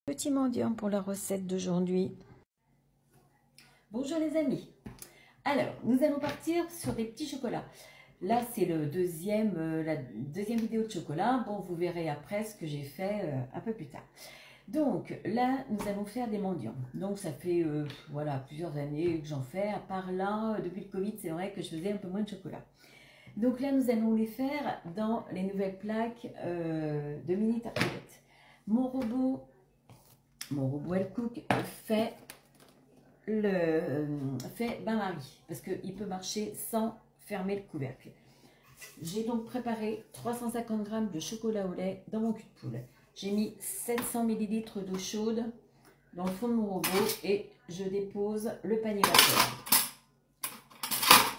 Petit mendiant pour la recette d'aujourd'hui. Bonjour les amis. Alors, nous allons partir sur des petits chocolats. Là, c'est la deuxième vidéo de chocolat. Bon, vous verrez après ce que j'ai fait un peu plus tard. Donc, là, nous allons faire des mendiants. Donc, ça fait voilà, plusieurs années que j'en fais. À part là, depuis le Covid, c'est vrai que je faisais un peu moins de chocolat. Donc là, nous allons les faire dans les nouvelles plaques de mini tartelettes. Mon robot Elcook fait bain-marie parce qu'il peut marcher sans fermer le couvercle. J'ai donc préparé 350 g de chocolat au lait dans mon cul de poule. J'ai mis 700 ml d'eau chaude dans le fond de mon robot et je dépose le panier vapeur.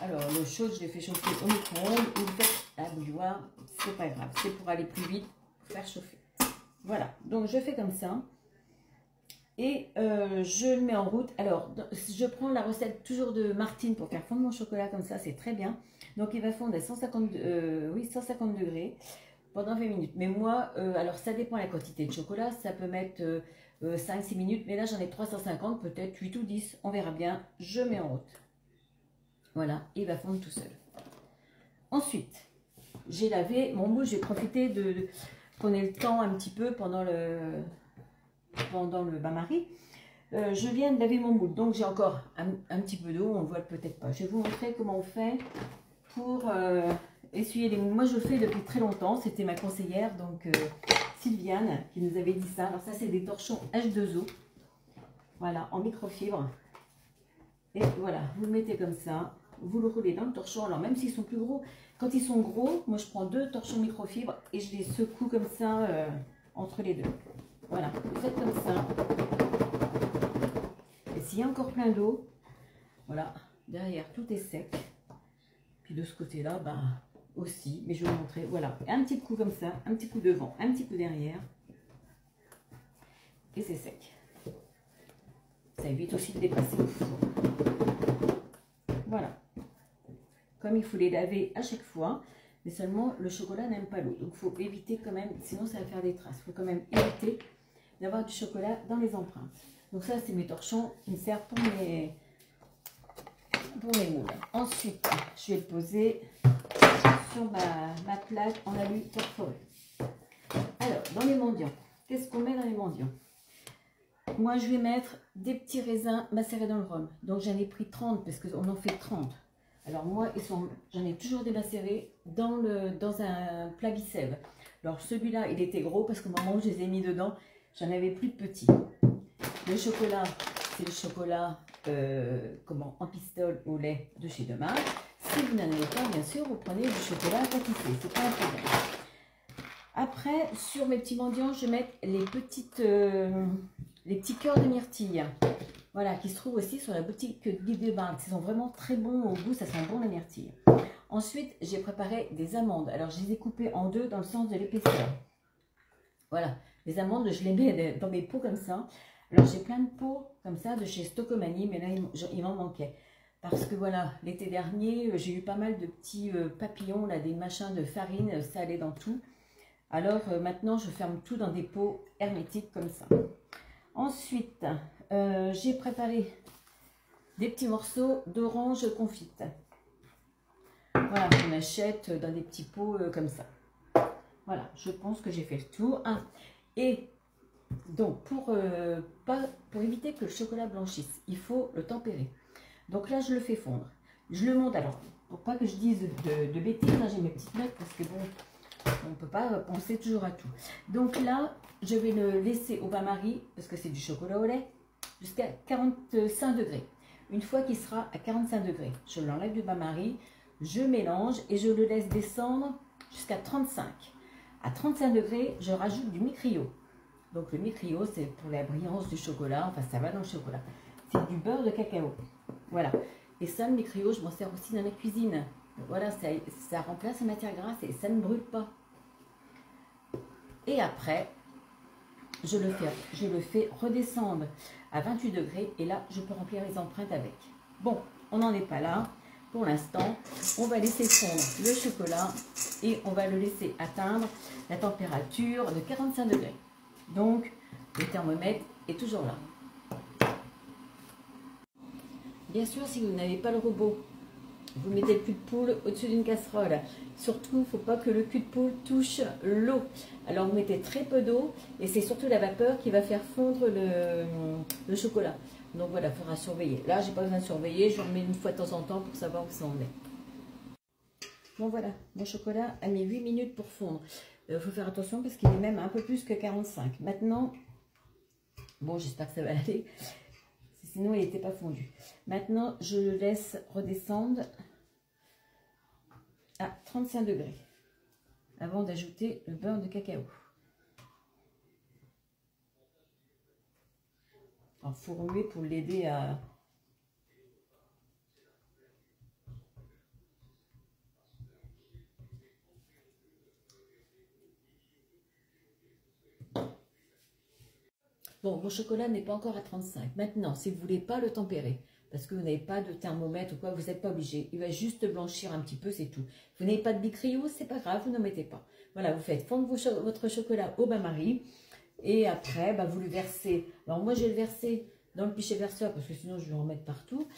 Alors l'eau chaude, je l'ai fait chauffer au micro-ondes. Vous le faites à bouilloire, c'est pas grave, c'est pour aller plus vite, pour faire chauffer. Voilà, donc je fais comme ça. Et je le mets en route. Alors, je prends la recette toujours de Martine pour faire fondre mon chocolat comme ça, c'est très bien. Donc, il va fondre à 150 degrés pendant 20 minutes. Mais moi, alors ça dépend de la quantité de chocolat, ça peut mettre 5-6 minutes. Mais là, j'en ai 350, peut-être 8 ou 10, on verra bien. Je mets en route. Voilà, il va fondre tout seul. Ensuite, j'ai lavé mon moule, j'ai profité de prenez le temps un petit peu pendant le bain-marie. Je viens de laver mon moule, donc j'ai encore un petit peu d'eau, on ne voit peut-être pas. Je vais vous montrer comment on fait pour essuyer les moules. Moi je le fais depuis très longtemps, c'était ma conseillère, donc Sylviane, qui nous avait dit ça. Alors ça c'est des torchons H2O, voilà, en microfibre. Et voilà, vous le mettez comme ça, vous le roulez dans le torchon. Alors même s'ils sont plus gros, quand ils sont gros, moi je prends 2 torchons microfibres et je les secoue comme ça entre les deux. Voilà, vous faites comme ça. Et s'il y a encore plein d'eau, voilà, derrière tout est sec. Puis de ce côté-là, bah aussi, mais je vais vous montrer. Voilà, un petit coup comme ça, un petit coup devant, un petit coup derrière. Et c'est sec. Ça évite aussi de dépasser au four. Voilà. Comme il faut les laver à chaque fois, mais seulement le chocolat n'aime pas l'eau. Donc il faut éviter quand même, sinon ça va faire des traces. Il faut quand même éviter d'avoir du chocolat dans les empreintes. Donc ça, c'est mes torchons qui me servent pour mes moules. Ensuite, je vais le poser sur ma plaque en alu perforé. Alors, dans les mendiants, qu'est-ce qu'on met dans les mendiants? Moi, je vais mettre des petits raisins macérés dans le rhum. Donc j'en ai pris 30 parce qu'on en fait 30. Alors moi, j'en ai toujours démacéré dans un plat Bicève. Alors celui-là, il était gros parce qu'au moment où je les ai mis dedans, j'en avais plus de petits. Le chocolat, c'est le chocolat en pistole au lait de chez Demar. Si vous n'en avez pas, bien sûr, vous prenez du chocolat pâtissier, c'est pas un problème. Après, sur mes petits mendiants, je vais mettre les petits cœurs de myrtille. Voilà, qui se trouvent aussi sur la boutique Guide de Bain. Ils sont vraiment très bons au goût, ça sent bon la myrtille. Ensuite, j'ai préparé des amandes. Alors, je les ai coupées en deux dans le sens de l'épaisseur. Voilà, les amandes, je les mets dans mes pots comme ça. Alors, j'ai plein de pots comme ça de chez Stocomanie, mais là, il m'en manquait. Parce que voilà, l'été dernier, j'ai eu pas mal de petits papillons, là, des machins de farine, ça allait dans tout. Alors, maintenant, je ferme tout dans des pots hermétiques comme ça. Ensuite, j'ai préparé des petits morceaux d'orange confite. Voilà, on achète dans des petits pots comme ça. Voilà, je pense que j'ai fait le tour. Ah, et donc, pour éviter que le chocolat blanchisse, il faut le tempérer. Donc là, je le fais fondre. Je le monte, alors, pour pas que je dise de bêtises, là j'ai mes petites notes parce que bon, on ne peut pas penser toujours à tout. Donc là, je vais le laisser au bain-marie, parce que c'est du chocolat au lait, jusqu'à 45 degrés. Une fois qu'il sera à 45 degrés, je l'enlève du bain-marie, je mélange et je le laisse descendre jusqu'à 35. À 35 degrés, je rajoute du micrio. Donc le micrio, c'est pour la brillance du chocolat, enfin ça va dans le chocolat. C'est du beurre de cacao. Voilà. Et ça, le micrio, je m'en sers aussi dans la cuisine. Voilà, ça remplace la matière grasse et ça ne brûle pas. Et après, je le fais redescendre à 28 degrés et là, je peux remplir les empreintes avec. Bon, on n'en est pas là. Pour l'instant, on va laisser fondre le chocolat et on va le laisser atteindre la température de 45 degrés. Donc, le thermomètre est toujours là. Bien sûr, si vous n'avez pas le robot, vous mettez le cul de poule au-dessus d'une casserole. Surtout, il ne faut pas que le cul de poule touche l'eau. Alors, vous mettez très peu d'eau et c'est surtout la vapeur qui va faire fondre le chocolat. Donc voilà, il faudra surveiller. Là, j'ai pas besoin de surveiller, je remets une fois de temps en temps pour savoir où ça en est. Bon voilà, mon chocolat a mis 8 minutes pour fondre. Il faut faire attention parce qu'il est même un peu plus que 45. Maintenant, bon, j'espère que ça va aller. Sinon, il n'était pas fondu. Maintenant, je le laisse redescendre à 35 degrés avant d'ajouter le beurre de cacao. Alors, il faut remuer pour l'aider à... Bon, mon chocolat n'est pas encore à 35. Maintenant, si vous ne voulez pas le tempérer, parce que vous n'avez pas de thermomètre ou quoi, vous n'êtes pas obligé. Il va juste blanchir un petit peu, c'est tout. Vous n'avez pas de bicrio, c'est pas grave, vous n'en mettez pas. Voilà, vous faites fondre votre chocolat au bain-marie. Et après, bah, vous le versez. Alors moi, je vais le verser dans le pichet verseur, parce que sinon, je vais en mettre partout.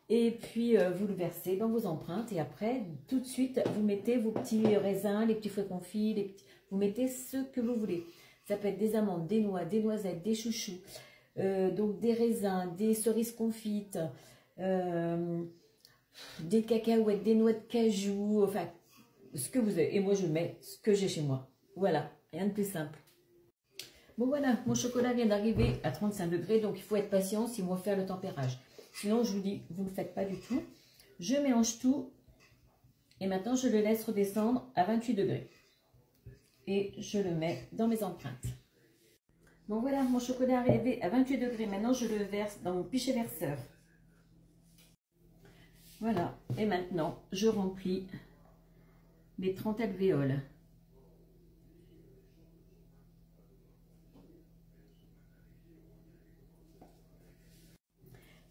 Et puis, vous le versez dans vos empreintes. Et après, tout de suite, vous mettez vos petits raisins, les petits fruits confits, vous mettez ce que vous voulez. Ça peut être des amandes, des noix, des noisettes, des chouchous, donc des raisins, des cerises confites, des cacahuètes, des noix de cajou, enfin, ce que vous avez. Et moi, je mets ce que j'ai chez moi. Voilà, rien de plus simple. Bon, voilà, mon chocolat vient d'arriver à 35 degrés, donc il faut être patient si on va faire le tempérage. Sinon, je vous dis, vous ne le faites pas du tout. Je mélange tout et maintenant, je le laisse redescendre à 28 degrés. Et je le mets dans mes empreintes. Bon voilà, mon chocolat est arrivé à 28 degrés. Maintenant, je le verse dans mon pichet verseur. Voilà. Et maintenant, je remplis mes 30 alvéoles.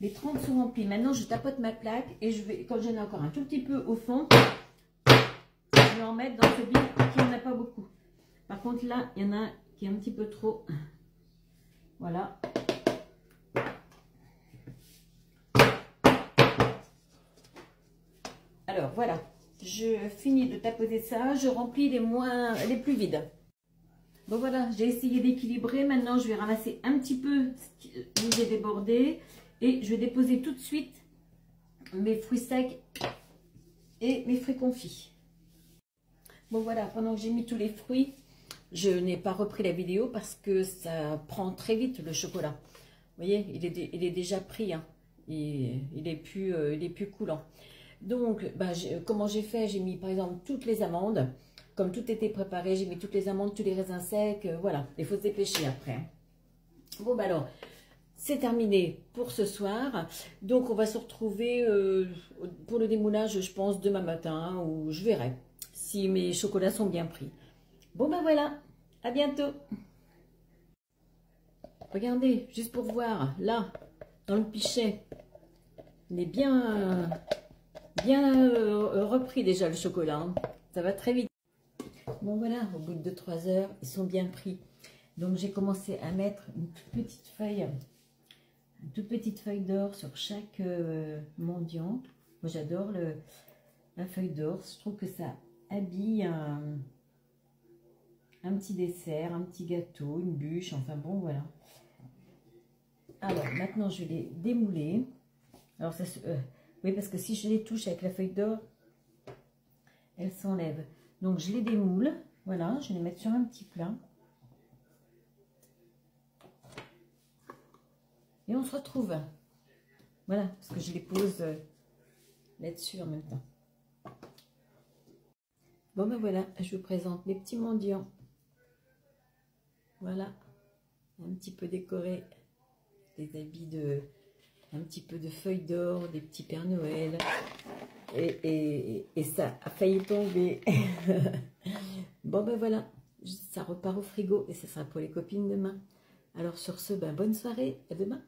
Les 30 sont remplis. Maintenant, je tapote ma plaque et je vais, quand j'en ai encore un tout petit peu au fond, je vais en mettre dans celui qui n'en a pas beaucoup. Par contre, là, il y en a qui est un petit peu trop. Voilà. Alors, voilà. Je finis de tapoter ça. Je remplis les plus vides. Bon, voilà. J'ai essayé d'équilibrer. Maintenant, je vais ramasser un petit peu où j'ai débordé. Et je vais déposer tout de suite mes fruits secs et mes fruits confits. Bon, voilà. Pendant que j'ai mis tous les fruits, je n'ai pas repris la vidéo parce que ça prend très vite le chocolat. Vous voyez, il est déjà pris. Hein. Il est plus coulant. Donc, bah, comment j'ai fait? J'ai mis par exemple toutes les amandes. Comme tout était préparé, j'ai mis toutes les amandes, tous les raisins secs. Voilà, il faut se dépêcher après. Bon, bah alors, c'est terminé pour ce soir. Donc, on va se retrouver pour le démoulage, je pense, demain matin. Ou je verrai si mes chocolats sont bien pris. Bon, ben voilà. À bientôt. Regardez, juste pour voir, là, dans le pichet, il est bien repris déjà le chocolat. Hein. Ça va très vite. Bon voilà, au bout de 2-3 heures, ils sont bien pris. Donc j'ai commencé à mettre une toute petite feuille d'or sur chaque mendiant. Moi j'adore la feuille d'or. Je trouve que ça habille un petit dessert, un petit gâteau, une bûche, enfin bon voilà. Alors maintenant je vais les démouler. Alors ça oui parce que si je les touche avec la feuille d'or, elles s'enlèvent. Donc je les démoule, voilà, je vais les mettre sur un petit plat. Et on se retrouve. Voilà, parce que je les pose là-dessus en même temps. Bon ben voilà, je vous présente mes petits mendiants. Voilà, un petit peu décoré, des habits un petit peu de feuilles d'or, des petits Pères Noël. Et ça a failli tomber. Bon ben voilà, ça repart au frigo et ça sera pour les copines demain. Alors sur ce, ben, bonne soirée, à demain.